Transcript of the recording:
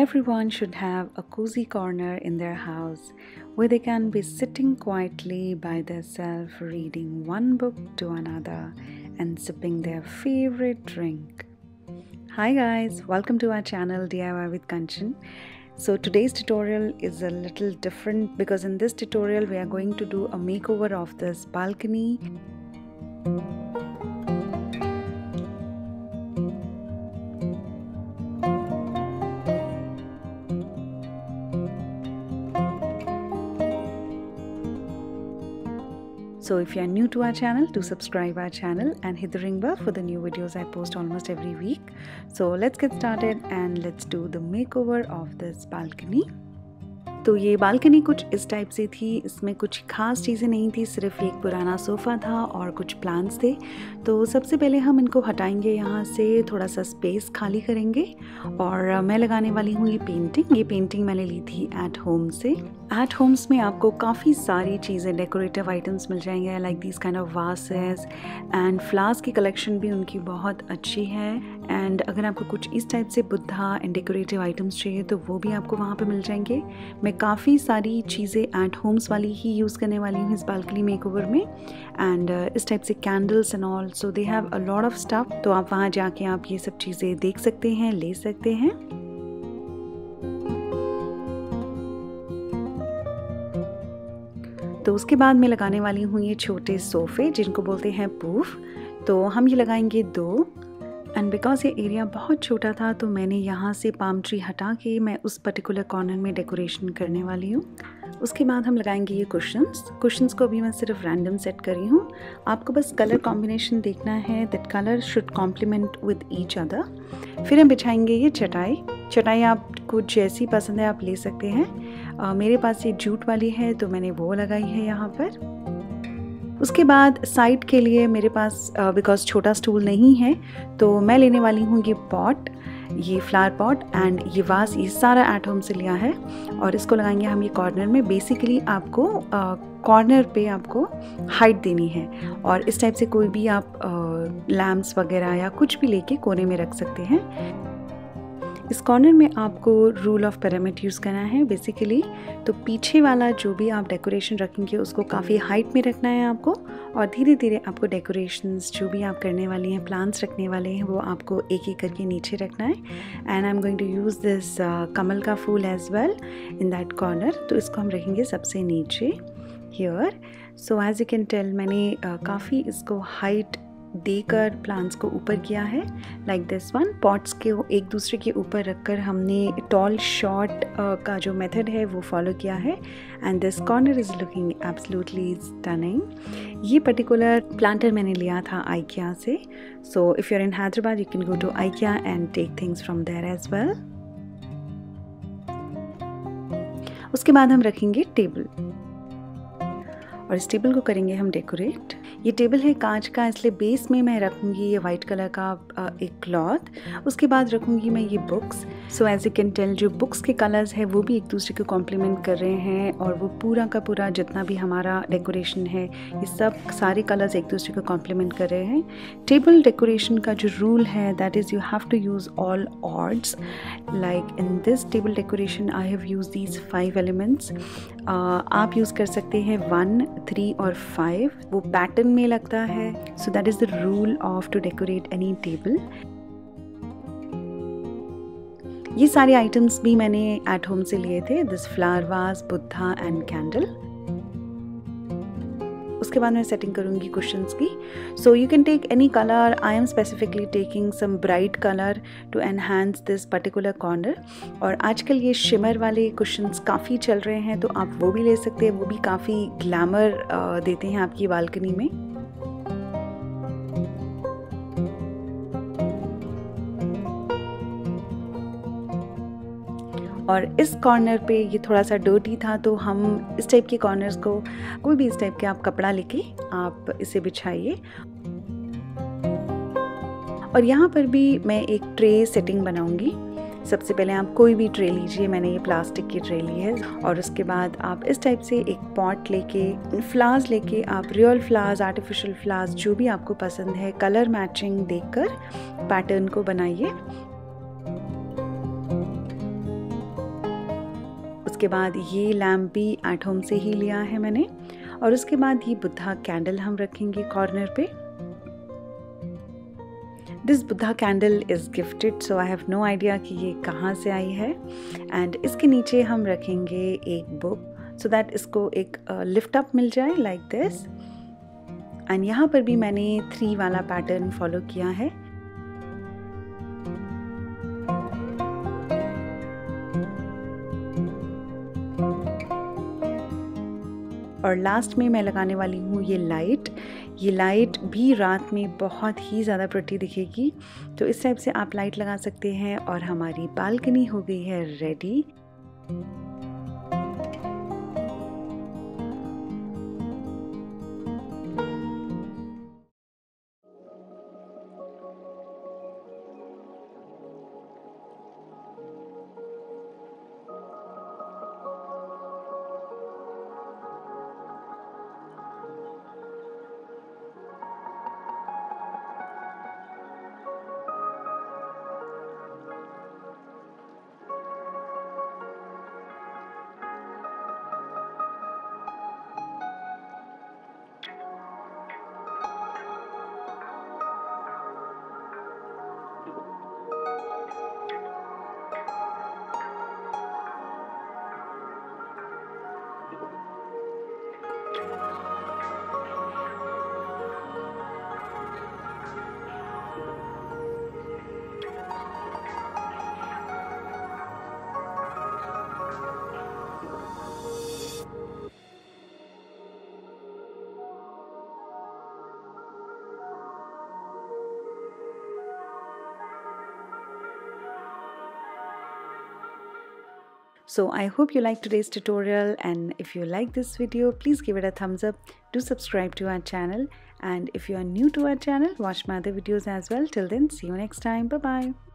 Everyone should have a cozy corner in their house where they can be sitting quietly by themselves, reading one book to another and sipping their favorite drink. Hi guys, welcome to our channel DIY with Kanchan. So today's tutorial is a little different because in this tutorial we are going to do a makeover of this balcony. So if you are new to our channel, do subscribe our channel and hit the ring bell for the new videos I post almost every week. So let's get started and let's do the makeover of this balcony. तो ये balcony कुछ इस type से थी, इसमें कुछ खास चीज़ें नहीं थी, सिर्फ एक पुराना सोफ़ा था और कुछ प्लांट्स थे। तो सबसे पहले हम इनको हटाएंगे, यहाँ से थोड़ा सा स्पेस खाली करेंगे और मैं लगाने वाली हूँ ये पेंटिंग। ये पेंटिंग मैंने ली थी एट होम से। एट होम्स में आपको काफ़ी सारी चीज़ें, डेकोरेटिव आइटम्स मिल जाएंगे like this kind of vases and flowers की कलेक्शन भी उनकी बहुत अच्छी है। एंड अगर आपको कुछ इस टाइप से बुद्धा एंड डेकोरेटिव आइटम्स चाहिए तो वो भी आपको वहाँ पे मिल जाएंगे। मैं काफ़ी सारी चीज़ें एट होम्स वाली ही यूज़ करने वाली हूँ इस बालकनी मेकओवर में। एंड इस टाइप से candles and all, so they have a lot of stuff. तो आप वहाँ जाके आप ये सब चीज़ें देख सकते हैं, ले सकते हैं। तो उसके बाद मैं लगाने वाली हूँ ये छोटे सोफ़े जिनको बोलते हैं पूफ। तो हम ये लगाएंगे 2। एंड बिकॉज ये एरिया बहुत छोटा था तो मैंने यहाँ से पाम ट्री हटा के मैं उस पर्टिकुलर कॉर्नर में डेकोरेशन करने वाली हूँ। उसके बाद हम लगाएंगे ये कुशन्स को अभी मैं सिर्फ रैंडम सेट करी हूँ। आपको बस कलर कॉम्बिनेशन देखना है, that colour should complement with each other. फिर हम बिछाएंगे ये चटाई आपको जैसी पसंद है आप ले सकते हैं। मेरे पास ये जूट वाली है तो मैंने वो लगाई है यहाँ पर। उसके बाद साइड के लिए मेरे पास बिकॉज छोटा स्टूल नहीं है तो मैं लेने वाली हूँ ये पॉट, ये फ्लावर पॉट एंड ये वास, ये सारा एट होम से लिया है और इसको लगाएंगे हम ये कॉर्नर में। बेसिकली आपको कॉर्नर पे आपको हाइट देनी है और इस टाइप से कोई भी आप लैम्प्स वगैरह या कुछ भी लेके कोने में रख सकते हैं। इस कॉर्नर में आपको रूल ऑफ पिरामिड यूज़ करना है बेसिकली। तो पीछे वाला जो भी आप डेकोरेशन रखेंगे उसको काफ़ी हाइट में रखना है आपको और धीरे धीरे आपको डेकोरेशंस जो भी आप करने वाली हैं, प्लांट्स रखने वाले हैं, वो आपको एक एक करके नीचे रखना है। And I am going to use this कमल का फूल as well in that corner. तो इसको हम रखेंगे सबसे नीचे here. So as you can tell मैंने काफ़ी इसको हाइट देकर प्लांट्स को ऊपर किया है लाइक दिस वन। पॉट्स के एक दूसरे के ऊपर रखकर हमने टॉल शॉर्ट का जो मेथड है वो फॉलो किया है। And this corner is looking absolutely stunning. ये पर्टिकुलर प्लांटर मैंने लिया था IKEA से। So if you are in Hyderabad you can go to IKEA and take things from there as well. उसके बाद हम रखेंगे टेबल और इस टेबल को करेंगे हम डेकोरेट। ये टेबल है कांच का, इसलिए बेस में मैं रखूँगी ये वाइट कलर का एक क्लॉथ। उसके बाद रखूँगी मैं ये books. So as you can tell जो बुक्स के कलर्स है वो भी एक दूसरे को कॉम्प्लीमेंट कर रहे हैं और वो पूरा का पूरा जितना भी हमारा डेकोरेशन है ये सब सारे कलर्स एक दूसरे को कॉम्प्लीमेंट कर रहे हैं। टेबल डेकोरेशन का जो रूल है that is you have to use all odds. Like in this table decoration I have use these 5 elements. आप यूज़ कर सकते हैं 1, 3 और 5, वो पैटर्न में लगता है। So that is the rule of to decorate any table. ये सारे आइटम्स भी मैंने एट होम से लिए थे, this flower vase, Buddha and candle. उसके बाद मैं सेटिंग करूँगी कुशन्स की। So you can take any colour, I am specifically taking some bright colour to enhance this particular corner. और आजकल ये शिमर वाले कुशन्स काफ़ी चल रहे हैं तो आप वो भी ले सकते हैं, वो भी काफ़ी ग्लैमर देते हैं आपकी बालकनी में। और इस कॉर्नर पे ये थोड़ा सा डर्टी था तो हम इस टाइप के कॉर्नर्स को, कोई भी इस टाइप के आप कपड़ा लेके आप इसे बिछाइए। और यहाँ पर भी मैं एक ट्रे सेटिंग बनाऊंगी। सबसे पहले आप कोई भी ट्रे लीजिए, मैंने ये प्लास्टिक की ट्रे ली है। और उसके बाद आप इस टाइप से एक पॉट लेके, फ्लावर्स लेके, आप रियल फ्लावर्स, आर्टिफिशियल फ्लावर्स जो भी आपको पसंद है, कलर मैचिंग देखकर पैटर्न को बनाइए। उसके बाद ये लैम्प भी एट होम से ही लिया है मैंने। और उसके बाद ये बुद्धा कैंडल हम रखेंगे कॉर्नर पे। This Buddha candle is gifted, so I have no idea कि ये कहाँ से आई है। एंड इसके नीचे हम रखेंगे एक बुक, सो दैट इसको एक लिफ्ट अप मिल जाए लाइक दिस। एंड यहाँ पर भी मैंने 3 वाला पैटर्न फॉलो किया है। और लास्ट में मैं लगाने वाली हूँ ये लाइट। ये लाइट भी रात में बहुत ही ज़्यादा प्रिटी दिखेगी, तो इस टाइप से आप लाइट लगा सकते हैं। और हमारी बालकनी हो गई है ready. So I hope you liked today's tutorial, and if you like this video, please give it a thumbs up. Do subscribe to our channel, and if you are new to our channel, watch my other videos as well. Till then, see you next time. Bye bye.